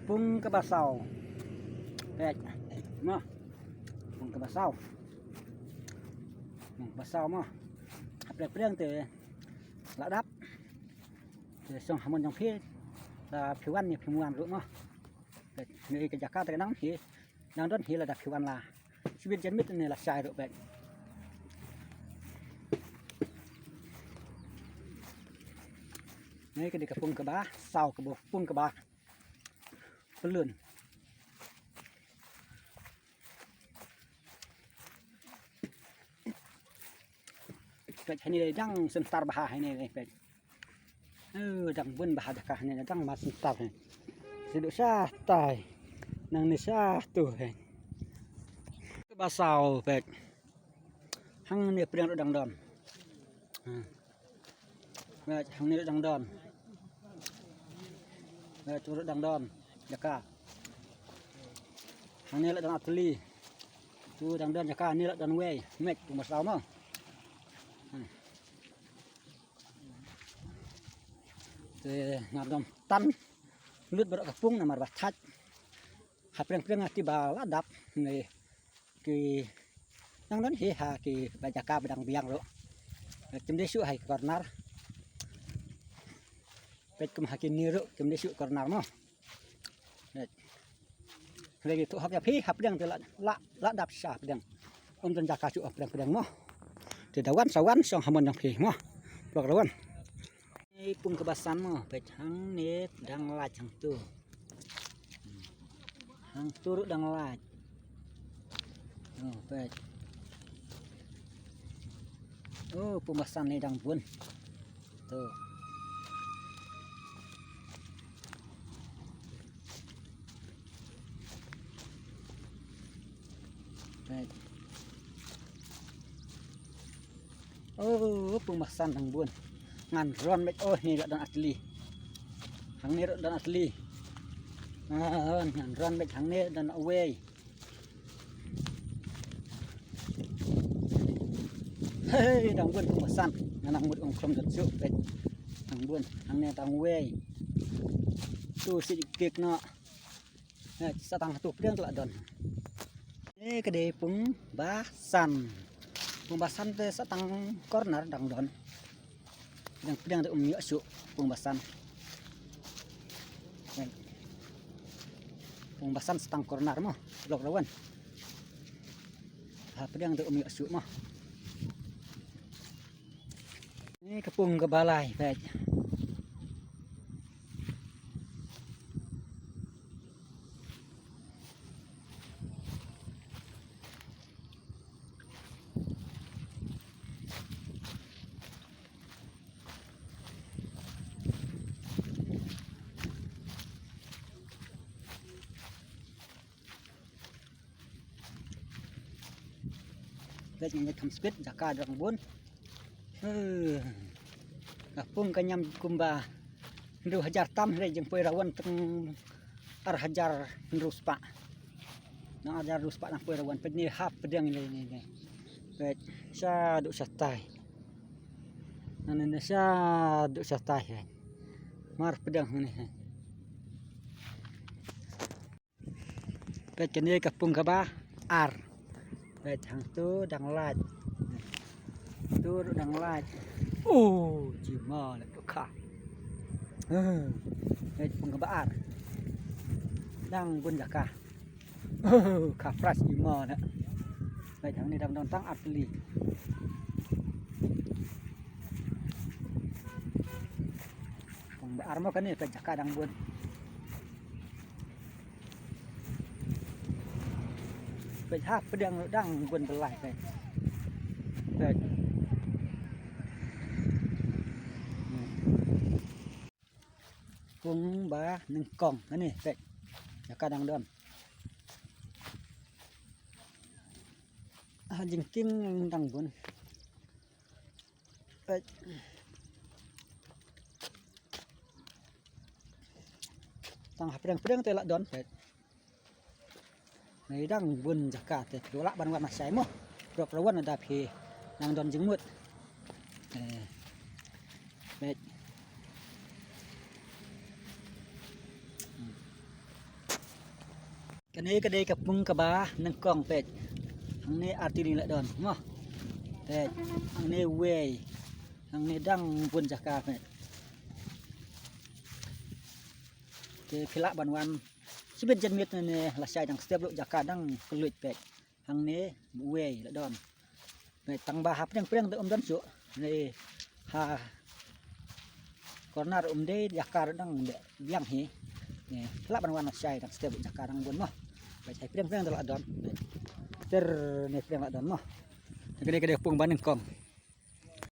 Pung ke basau. Baik. Mah. Pung ke basau. Basau mah. Apreng tu lạ đắp. Rồi xong hamon trong phía là phiếu ăn như phiếu muan rồi mah. Người cái Jakarta cái nắng thì nắng rất là đặc phiếu ăn là. Chỉ biết chân mít này là sai rồi vậy. Này cái đi cái pung cái bá, sau cái bộ pung cái bá. Phân lươn. Vậy này đang sân tar bah này vậy. Đang vun bah cả này đang mà sân tar này. Sẽ được sa tài, năng này sa tuổi. Cái ba sao vậy. Hang này priang đang đòn. Vậy hang này đang đòn. Vậy tôi đang đòn. Jaka. Hang này là đang atli. Tôi đang đòn Jaka này là đang way, mệt cũng mà sao mà. Thì ngam dom tan lướt bờ kapung nama batat hapreng-preng tiba ladap ni ki nang don hi ha ki bajaka bedang biang ro tim desu hai corner pet kum hakin ni ro tim desu corner mo lagi tu hap ya phi hapreng te la dap sa pedang don jaka su hapreng-preng mo te dawan sawan song hamon yang phi mo bak rawan pung kebasan mo pet hang net dang laj hang turu dang laj pet pembasan ni dang bun tu pet pembasan dang bun ngan ron met ni dan asli hang ni dan asli ngan ron met hang ni dan away hei dang bun pemasan nang mut ong krom dan su pet dang bun hang ni dang away tu sedikit no satang tu priang telah don kedai pung basan te satang corner dang don yang pedang tu ummi asuk pembasan setang corner mah blok lawan pedang tu ummi asuk mah ini kepung ke balai baik đây những thầm spit Jaka dang bun kapung kanyam kumba ndu hajar tam re jeung poirawan teng hajar ndu spa na hajar ndu spa nang poirawan pet ni hap pedang ni pet sa du satai nanene sa du satai mar pedang ni pet kene kapung kaba ar pet hang tu dang laj tu dang laj cima le tu kha pet pung kaba ar dang bun Jaka kha pras cima na pet hang ni dang dong tang asli pung ar mo kan ni pet Jaka dang bun pet hap pedang dang bun belai pet pung ba neng kong ni pet Jaka dang don jingking dang bun pet tang pedang te la don pet này đang vườn Jaka thì đồ lạ ban mặt sấy mò được rồi vẫn là đạp thì đang đòn trứng mượt Kani kedai kapung kebah nang kong pet. Hang ni arti ni lak don. Moh. Pet. Hang ni way. Hang ni dang pun jaka pet. Ke khilak banwan. Sibet jenmit ni lasai dang setiap luk jaka dang keluit pet. Hang ni way lak don. Pet tang bahap yang preng te dan su. Ni ha corner de jaka dang biang hi. Ni khilak banwan lasai dang setiap luk jaka dang bun moh. Saya preng-preng telak don. Ter ni preng lak don moh. Kedai-kedai pung baneng kong.